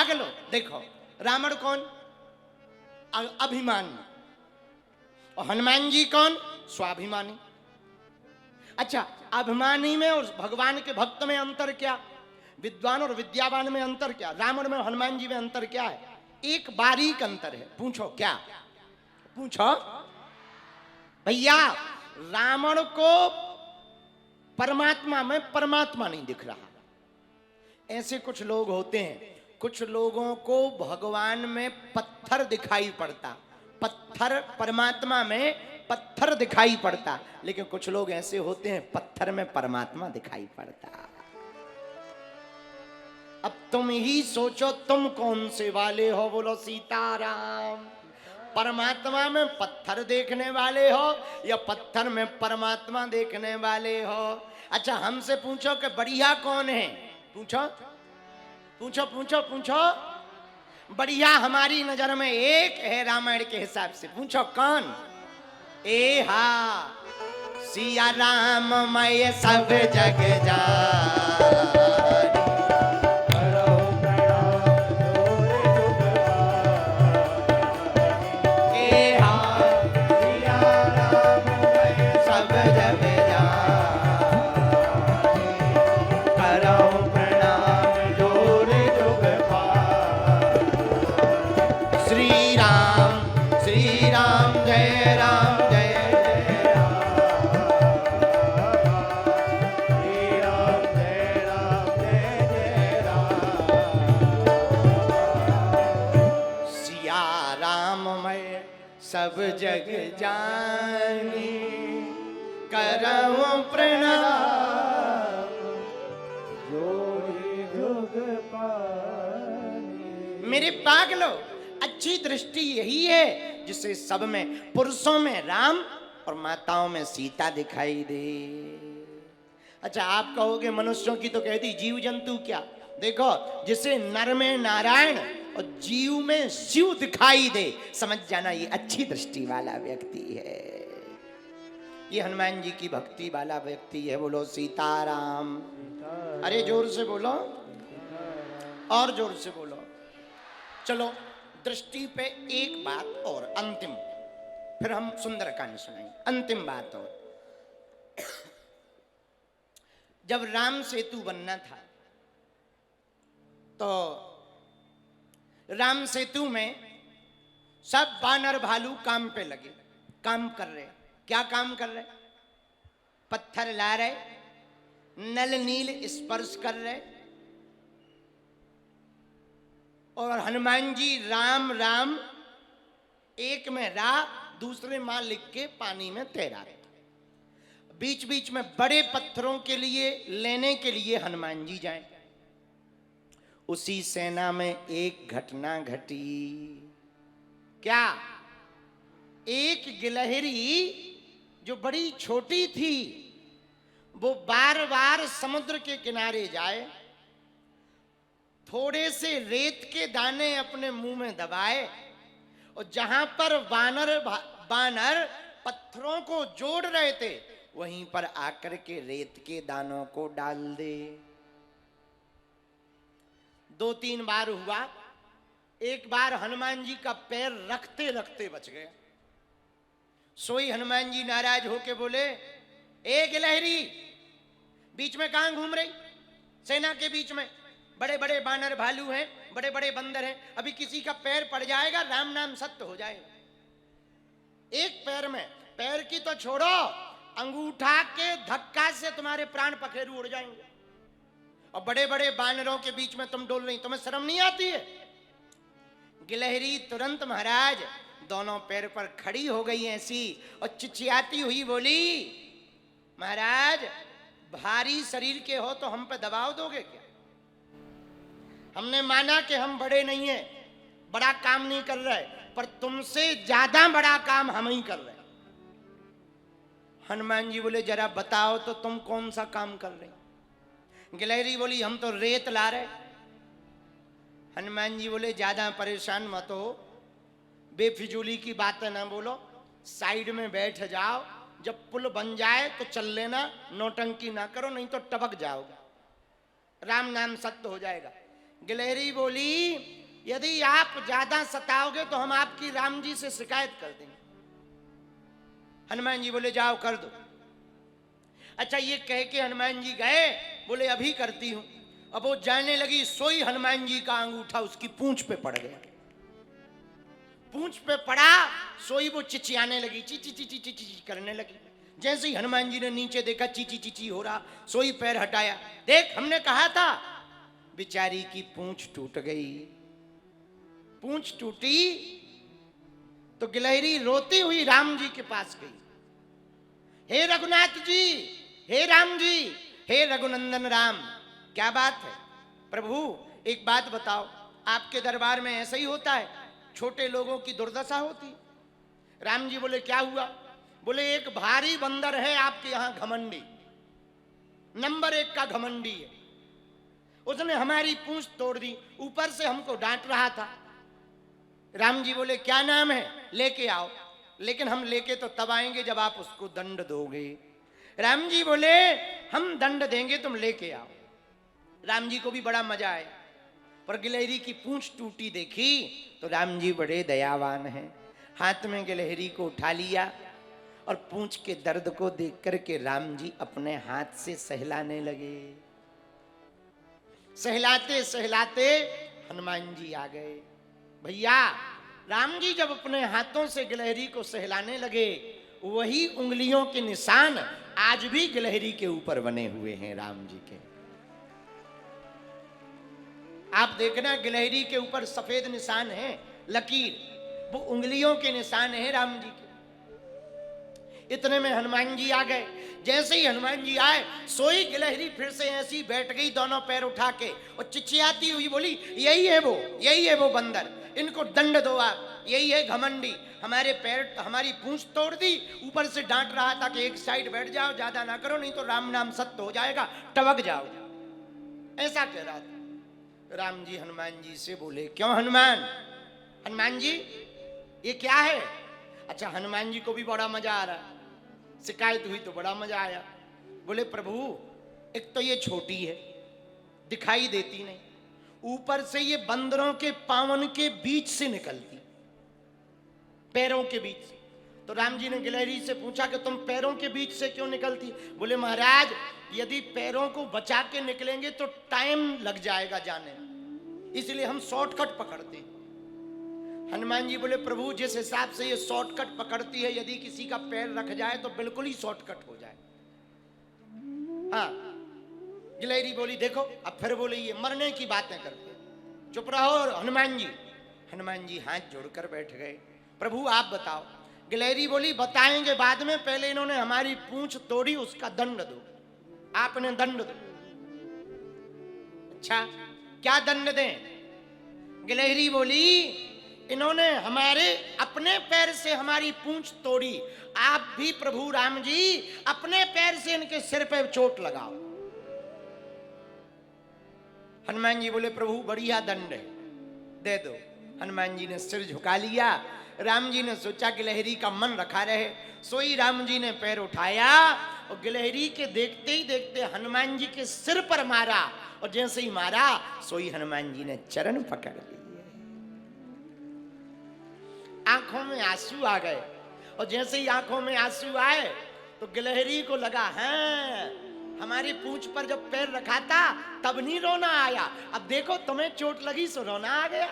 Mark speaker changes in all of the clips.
Speaker 1: पागलो, देखो रावण कौन? अभिमानी, और हनुमान जी कौन? स्वाभिमानी। अच्छा, अभिमानी में और भगवान के भक्त में अंतर क्या? विद्वान और विद्यावान में अंतर क्या? रावण में और हनुमान जी में अंतर क्या है? एक बारीक अंतर है। पूछो क्या? पूछो भैया। रावण को परमात्मा में परमात्मा नहीं दिख रहा। ऐसे कुछ लोग होते हैं, कुछ लोगों को भगवान में पत्थर दिखाई पड़ता, पत्थर परमात्मा में पत्थर दिखाई पड़ता, लेकिन कुछ लोग ऐसे होते हैं पत्थर में परमात्मा दिखाई पड़ता। अब तुम ही सोचो, तुम कौन से वाले हो? बोलो सीताराम। परमात्मा में पत्थर देखने वाले हो या पत्थर में परमात्मा देखने वाले हो? अच्छा, हमसे पूछो कि बढ़िया कौन है? पूछो पूछो पूछो पूछो। बढ़िया हमारी नजर में एक है रामायण के हिसाब से। पूछो कौन? ए हा सिया राम मैं सब जग जानी, सब जग जानी, करऊं प्रणाम जोड़ी जुग पानी। मेरे पागलो, अच्छी दृष्टि यही है जिससे सब में, पुरुषों में राम और माताओं में सीता दिखाई दे। अच्छा, आप कहोगे मनुष्यों की तो कह दी, जीव जंतु क्या? देखो, जिसे नर में नारायण और जीव में शिव दिखाई दे, समझ जाना ये अच्छी दृष्टि वाला व्यक्ति है, ये हनुमान जी की भक्ति वाला व्यक्ति है। बोलो सीताराम। अरे जोर से बोलो, और जोर से बोलो। चलो, दृष्टि पे एक बात और, अंतिम, फिर हम सुंदरकांड सुनाएंगे। अंतिम बात और, जब राम सेतु बनना था तो राम सेतु में सब बानर भालू काम पे लगे, काम कर रहे। क्या काम कर रहे? पत्थर ला रहे, नल नील स्पर्श कर रहे, और हनुमान जी राम राम एक में रा दूसरे मां लिख के पानी में तैरा रहे। बीच बीच में बड़े पत्थरों के लिए लेने के लिए हनुमान जी जाएं। उसी सेना में एक घटना घटी। क्या? एक गिलहरी जो बड़ी छोटी थी, वो बार बार समुद्र के किनारे जाए, थोड़े से रेत के दाने अपने मुंह में दबाए, और जहां पर बानर पत्थरों को जोड़ रहे थे, वहीं पर आकर के रेत के दानों को डाल दे। 2-3 बार हुआ। एक बार हनुमान जी का पैर रखते रखते बच गया। सोई हनुमान जी नाराज होके बोले, ए गिलहरी, बीच में कहां घूम रही? सेना के बीच में बड़े बड़े बानर भालू हैं, बड़े बड़े बंदर हैं, अभी किसी का पैर पड़ जाएगा, राम नाम सत्य हो जाएगा। एक पैर में, पैर की तो छोड़ो, अंगूठा के धक्का से तुम्हारे प्राण पखेरु उड़ जाएंगे, और बड़े बड़े बानरों के बीच में तुम डोल रही, तुम्हें शर्म नहीं आती है? गिलहरी तुरंत महाराज दोनों पैर पर खड़ी हो गई ऐसी, और चिचियाती हुई बोली, महाराज भारी शरीर के हो तो हम पे दबाव दोगे क्या? हमने माना कि हम बड़े नहीं हैं, बड़ा काम नहीं कर रहे, पर तुमसे ज्यादा बड़ा काम हम ही कर रहे। हनुमान जी बोले, जरा बताओ तो तुम कौन सा काम कर रहे? गिलहरी बोली, हम तो रेत ला रहे। हनुमान जी बोले, ज्यादा परेशान मत हो, बेफिजूली की बातें ना बोलो, साइड में बैठ जाओ, जब पुल बन जाए तो चल लेना, नौटंकी ना करो, नहीं तो टपक जाओगे, राम नाम सत्य हो जाएगा। गिलहरी बोली यदि आप ज्यादा सताओगे तो हम आपकी राम जी से शिकायत कर देंगे। हनुमान जी बोले जाओ कर दो। अच्छा ये कह के हनुमान जी गए, बोले अभी करती हूं। अब वो जाने लगी, सोई हनुमान जी का अंगूठा उसकी पूंछ पे पड़ गया। पूंछ पे पड़ा, सोई वो चिचियाने लगी, ची ची ची ची ची ची करने लगी। जैसे ही हनुमान जी ने नीचे देखा ची ची ची ची हो रहा, सोई पैर हटाया, देख हमने कहा था। बेचारी की पूंछ टूट गई। पूंछ टूटी तो गिलहरी रोती हुई राम जी के पास गई। हे रघुनाथ जी, हे राम जी, हे रघुनंदन राम, क्या बात है? प्रभु एक बात बताओ, आपके दरबार में ऐसा ही होता है? छोटे लोगों की दुर्दशा होती। राम जी बोले क्या हुआ? बोले एक भारी बंदर है आपके यहां घमंडी, नंबर 1 का घमंडी है। उसने हमारी पूंछ तोड़ दी, ऊपर से हमको डांट रहा था। राम जी बोले क्या नाम है? लेके आओ। लेकिन हम लेके तो तब आएंगे जब आप उसको दंड दोगे। राम जी बोले हम दंड देंगे, तुम लेके आओ। राम जी को भी बड़ा मजा आया, पर गिलहरी की पूंछ टूटी देखी तो राम जी बड़े दयावान हैं। हाथ में गिलहरी को उठा लिया और पूंछ के दर्द को देख करके राम जी अपने हाथ से सहलाने लगे। सहलाते सहलाते हनुमान जी आ गए। भैया राम जी जब अपने हाथों से गिलहरी को सहलाने लगे, वही उंगलियों के निशान आज भी गिलहरी के ऊपर बने हुए हैं राम जी के। आप देखना गिलहरी के ऊपर सफेद निशान है, लकीर, वो उंगलियों के निशान है राम जी के। इतने में हनुमान जी आ गए। जैसे ही हनुमान जी आए, सोई गिलहरी फिर से ऐसी बैठ गई, दोनों पैर उठा के, और चिचियाती हुई बोली यही है वो बंदर, इनको दंड दो आप। यही है घमंडी, हमारे पैर हमारी पूंछ तोड़ दी, ऊपर से डांट रहा था कि एक साइड बैठ जाओ, ज्यादा ना करो नहीं तो राम नाम सत्य हो जाएगा, टबक जाओ, ऐसा कह रहा था। राम जी हनुमान जी से बोले क्यों हनुमान? हनुमान जी ये क्या है? अच्छा हनुमान जी को भी बड़ा मजा आ रहा, शिकायत हुई तो बड़ा मजा आया। बोले प्रभु एक तो ये छोटी है, दिखाई देती नहीं, ऊपर से ये बंदरों के पावन के बीच से निकलती, पैरों के बीच से। तो राम जी ने गिलहरी से पूछा कि तुम पैरों के बीच से क्यों निकलती? बोले महाराज यदि पैरों को बचा के निकलेंगे तो टाइम लग जाएगा जाने में, इसलिए हम शॉर्टकट पकड़ते हैं। हनुमान जी बोले प्रभु जिस हिसाब से ये शॉर्टकट पकड़ती है, यदि किसी का पैर रख जाए तो बिल्कुल ही शॉर्टकट हो जाए। हाँ गिलहरी बोली देखो, अब फिर बोले ये मरने की बातें करते, चुप रहो हनुमान जी। हनुमान जी हाथ जोड़कर बैठ गए। प्रभु आप बताओ। गिलहरी बोली बताएंगे बाद में, पहले इन्होंने हमारी पूंछ तोड़ी, उसका दंड दो, आपने दंड दो। अच्छा क्या दंड दें? गिलहरी बोली इन्होंने हमारे अपने पैर से हमारी पूंछ तोड़ी, आप भी प्रभु राम जी अपने पैर से इनके सिर पे चोट लगाओ। हनुमान जी बोले प्रभु बढ़िया दंड है, दे दो। हनुमान जी ने सिर झुका लिया। राम जी ने सोचा गिलहरी का मन रखा रहे, सोई राम जी ने पैर उठाया और गिलहरी के देखते ही देखते हनुमान जी के सिर पर मारा, और जैसे ही मारा सोई हनुमान जी ने चरण पकड़ लिए। आंखों में आंसू आ गए, और जैसे ही आंखों में आंसू आए तो गिलहरी को लगा है हमारी पूंछ पर जब पैर रखा था तब नहीं रोना आया, अब देखो तुम्हें चोट लगी सो रोना आ गया।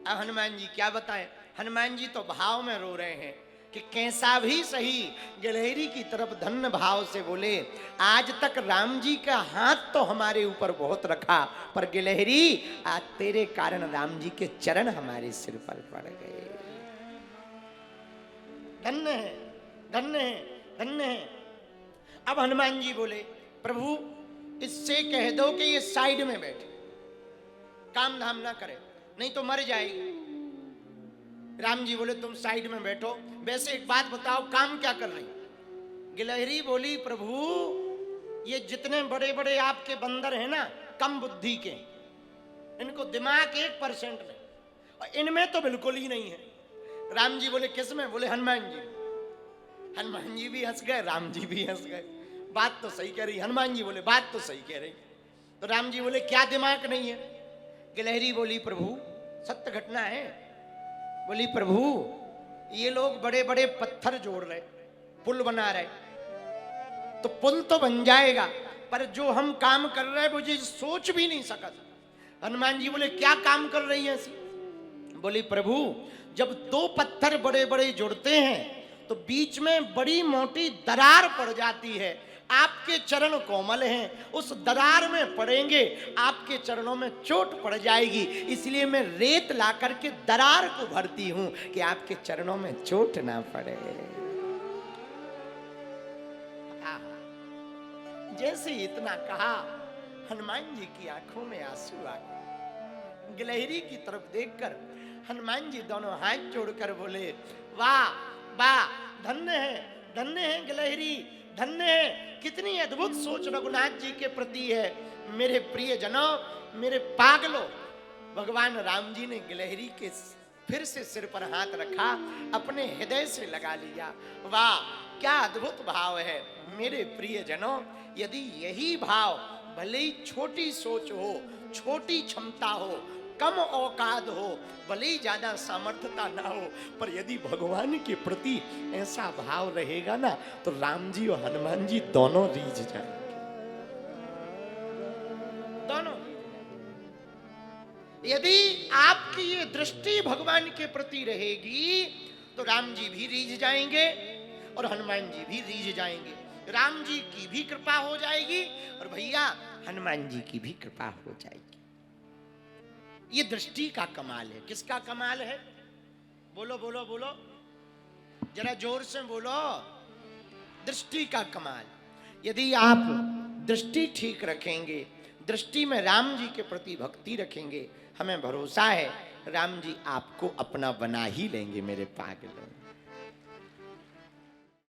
Speaker 1: अब हनुमान जी क्या बताएं, हनुमान जी तो भाव में रो रहे हैं कि कैसा भी सही। गिलहरी की तरफ धन्य भाव से बोले आज तक राम जी का हाथ तो हमारे ऊपर बहुत रखा, पर गिलहरी आज तेरे कारण राम जी के चरण हमारे सिर पर पड़ गए। धन्य है, धन्य है, धन्य है। अब हनुमान जी बोले प्रभु इससे कह दो कि ये साइड में बैठे, काम धाम ना करे, नहीं तो मर जाएगी। राम जी बोले तुम साइड में बैठो, वैसे एक बात बताओ काम क्या कर रही? गिलहरी बोली प्रभु ये जितने बड़े बड़े आपके बंदर हैं ना, कम बुद्धि के, इनको दिमाग 1% नहीं, और इनमें तो बिल्कुल ही नहीं है। राम जी बोले किसमें? बोले हनुमान जी। हनुमान जी भी हंस गए, राम जी भी हंस गए। बात तो सही कह रही। हनुमान जी बोले बात तो सही कह रही। तो राम जी बोले क्या दिमाग नहीं है? गिलहरी बोली प्रभु सत्य घटना है। बोली प्रभु ये लोग बड़े बड़े पत्थर जोड़ रहे, पुल बना रहे, तो पुल तो बन जाएगा, पर जो हम काम कर रहे हैं मुझे सोच भी नहीं सका। हनुमान जी बोले क्या काम कर रही है ऐसी? बोली प्रभु जब दो पत्थर बड़े बड़े जुड़ते हैं तो बीच में बड़ी मोटी दरार पड़ जाती है। आपके चरण कोमल हैं, उस दरार में पड़ेंगे आपके चरणों में चोट पड़ जाएगी, इसलिए मैं रेत ला करके दरार को भरती हूं कि आपके चरणों में चोट ना पड़े। जैसे इतना कहा हनुमान जी की आंखों में आंसू आ गए। गिलहरी की तरफ देखकर हनुमान जी दोनों हाथ जोड़कर बोले वाह वाह, धन्य है गिलहरी, धन्य है, कितनी अद्भुत सोच रघुनाथ जी के प्रति है। मेरे प्रिय जनों, मेरे पागलों, भगवान राम जी ने गिलहरी के फिर से सिर पर हाथ रखा, अपने हृदय से लगा लिया। वाह क्या अद्भुत भाव है मेरे प्रिय जनों। यदि यही भाव, भले ही छोटी सोच हो, छोटी क्षमता हो, कम औकात हो, भले ही ज्यादा सामर्थ्यता ना हो, पर यदि भगवान के प्रति ऐसा भाव रहेगा ना तो राम जी और हनुमान जी दोनों रीझ जाएंगे, दोनों। यदि आपकी ये दृष्टि भगवान के प्रति रहेगी तो राम जी भी रीझ जाएंगे और हनुमान जी भी रीझ जाएंगे। राम जी की भी कृपा हो जाएगी और भैया हनुमान जी की भी कृपा हो जाएगी। ये दृष्टि का कमाल है। किसका कमाल है? बोलो बोलो बोलो, जरा जोर से बोलो। दृष्टि का कमाल। यदि आप दृष्टि ठीक रखेंगे, दृष्टि में राम जी के प्रति भक्ति रखेंगे, हमें भरोसा है राम जी आपको अपना बना ही लेंगे मेरे पागलों।